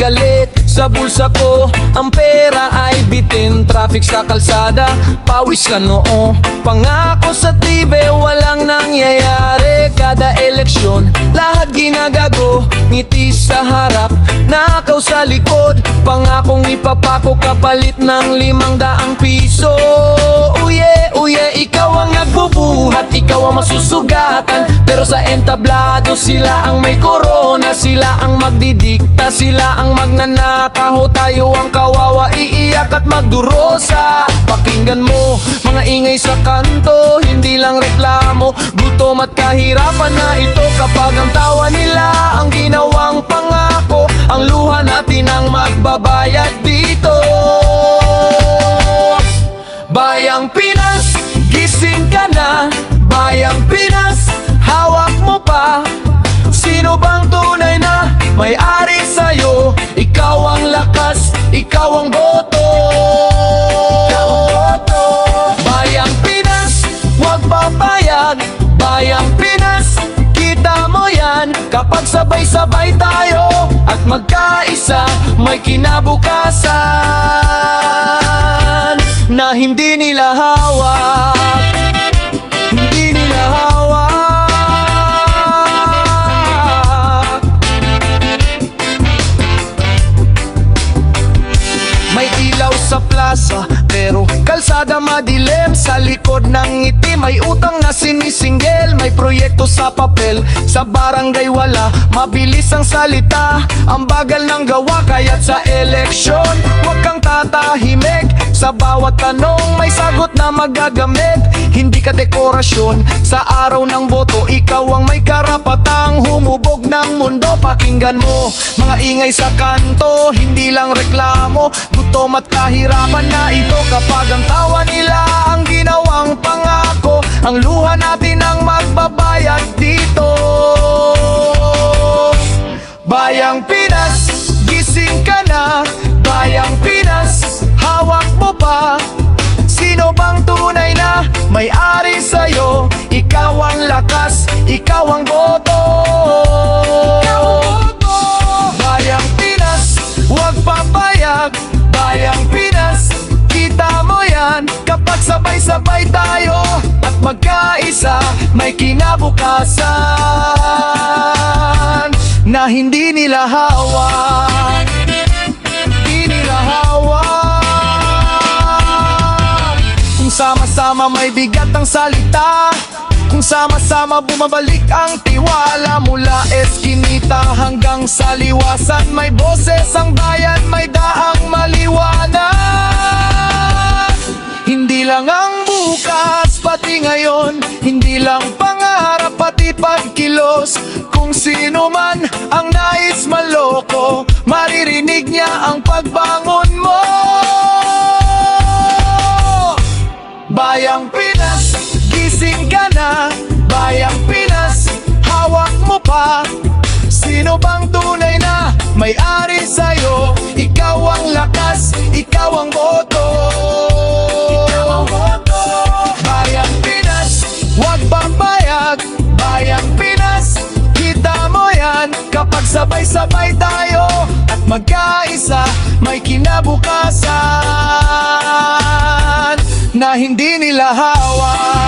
galit sa bulsa ko, ang pera ay bitin. Traffic sa kalsada, pawis ka noo. Pangako sa TV, walang nangyayari. Kada eleksyon, lahat ginagago. Ngiti sa harap, nakaw sa likod. Pangakong ipapako kapalit ng 500 piso. Uye, uye, ikaw ang nagbubuhat, ikaw ang masusugatan. Pero sa entablado, sila ang may korona. Sila ang magdidikta, sila ang magnanakaho. Tayo ang kawawa, iiyak at magdurosa. Pakinggan mo, mga ingay sa kanto, hindi lang reklamo. Gutom at kahirapan na ito kapag ang tawa nila ang ginawang pangako. Ang luha natin ang magbabayad dito. Bayang Pinas, gising ka na. Bayang Pinas, hawak mo pa. Sino bang tunay na may-ari sa'yo? Ikaw ang lakas, ikaw ang boto. Bayang Pinas, huwag papayag. Bayang Pinas, kita mo yan. Kapag sabay-sabay tayo at magkaisa, may kinabukasan na hindi nila hawak. Hindi nila hawak. May ilaw sa plaza, pero kalsada madilim. Sa likod ng ngiti, may utang na sinisinggil. May proyekto sa papel, sa barangay wala. Mabilis ang salita, ang bagal ng gawa. Kaya't sa eleksyon, huwag kang tatahimik. Sa bawat tanong, may sagot na magagamit. Hindi ka dekorasyon, sa araw ng boto, ikaw ang may karapatang humubog ng mundo. Pakinggan mo, mga ingay sa kanto, hindi lang reklamo. Gutom at kahirapan na ito kapag ang tawa nila ang ginawang pangako. Ang luha natin ang magbabayad dito. Bayang Pinas, gising ka na. Bayang Pinas, hawak mo pa. Sino bang tunay na may-ari sa'yo? Ikaw ang lakas, ikaw ang boto. Bayang Pinas, huwag papayag. Bayang Pinas, kita mo yan. Kapag sabay-sabay tayo at magkaisa, may kinabukasan na hindi nila hawak. Hindi nila hawak. Kung sama-sama may bigat ang salita, kung sama-sama bumabalik ang tiwala. Mula eskinita hanggang sa liwasan, may boses ang bayan, may daang maliwanag. Hindi lang ang bukas, pati ngayon. Hindi lang pangarap, pati pagkilos. Kung sino man ang nais maloko, maririnig niya ang pagbangon mo. Bayang Pinas, gising ka na. Bayang Pinas, hawak mo pa. Sino bang tunay na may-ari sa'yo? Ikaw ang lakas, ikaw ang boto. Bayang Pinas, huwag papayag. Bayang Pinas, kita mo yan. Kapag sabay-sabay tayo at magkaisa, may kinabukasan na hindi nila hawak.